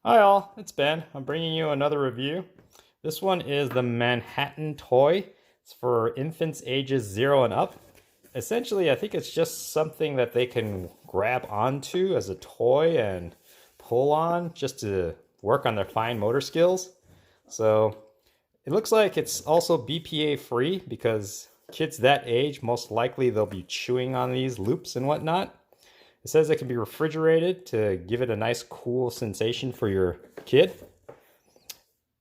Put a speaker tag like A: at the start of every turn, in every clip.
A: Hi all, it's Ben. I'm bringing you another review. This one is the Manhattan toy. It's for infants ages 0 and up. Essentially, I think it's just something that they can grab onto as a toy and pull on just to work on their fine motor skills. So it looks like it's also BPA free because kids that age, most likely they'll be chewing on these loops and whatnot. It says it can be refrigerated to give it a nice cool sensation for your kid.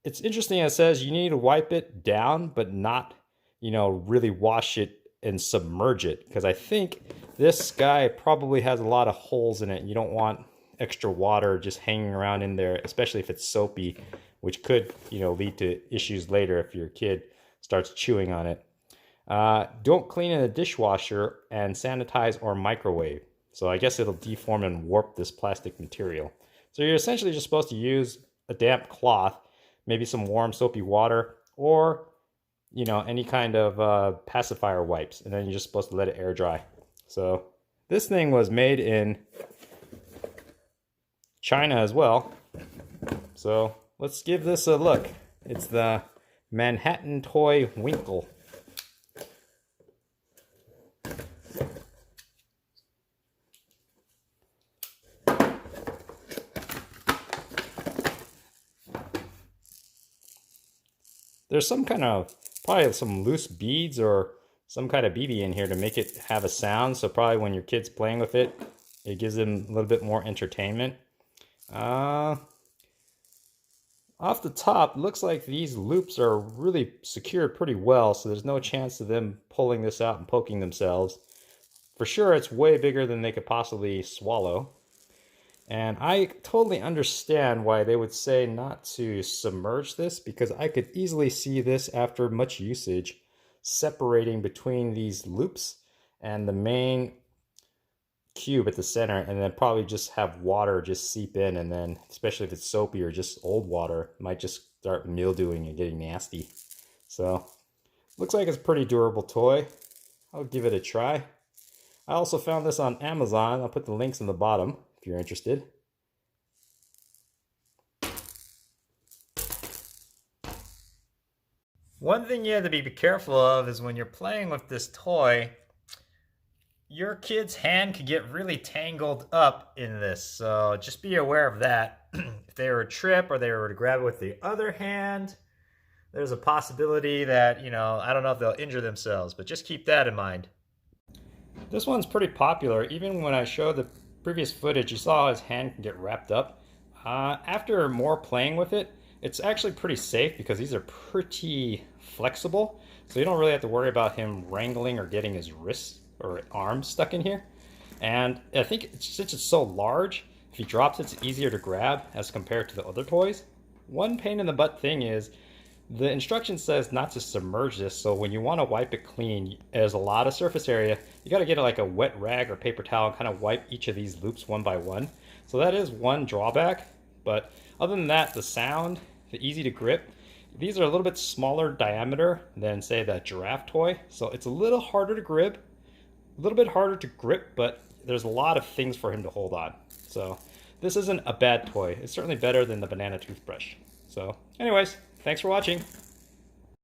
A: It's interesting, it says you need to wipe it down, but not, really wash it and submerge it. Because I think this guy probably has a lot of holes in it. You don't want extra water just hanging around in there, especially if it's soapy, which could, lead to issues later if your kid starts chewing on it. Don't clean in a dishwasher and sanitize or microwave. So I guess it'll deform and warp this plastic material. So you're essentially just supposed to use a damp cloth, maybe some warm soapy water, or any kind of pacifier wipes, and then you're just supposed to let it air dry. So this thing was made in China as well. So let's give this a look. It's the Manhattan toy Winkel. There's some kind of, probably some loose beads or some kind of BB in here to make it have a sound. So probably when your kid's playing with it, it gives them a little bit more entertainment. Off the top, looks like these loops are really secured pretty well. So there's no chance of them pulling this out and poking themselves. For sure, it's way bigger than they could possibly swallow. And I totally understand why they would say not to submerge this, because I could easily see this after much usage separating between these loops and the main cube at the center, and then probably just have water just seep in, and then especially if it's soapy or just old water, it might just start mildewing and getting nasty. So looks like it's a pretty durable toy. I'll give it a try. I also found this on Amazon. I'll put the links in the bottom if you're interested. One thing you have to be careful of is when you're playing with this toy, your kid's hand could get really tangled up in this. So just be aware of that. If they were to trip or they were to grab it with the other hand, there's a possibility that, I don't know if they'll injure themselves, but just keep that in mind. This one's pretty popular. Even when I showed the previous footage, you saw his hand can get wrapped up. After more playing with it, it's actually pretty safe because these are pretty flexible. So you don't really have to worry about him wrangling or getting his wrists or arms stuck in here. And I think since it's so large, if he drops it, it's easier to grab as compared to the other toys. One pain in the butt thing is the instruction says not to submerge this, so when you want to wipe it clean, there's a lot of surface area. You got to get like a wet rag or paper towel and kind of wipe each of these loops one by one. So that is one drawback, but other than that, the sound, the easy to grip. These are a little bit smaller diameter than, say, the giraffe toy, so it's a little harder to grip, but there's a lot of things for him to hold on. So this isn't a bad toy. It's certainly better than the banana toothbrush. So anyways, thanks for watching.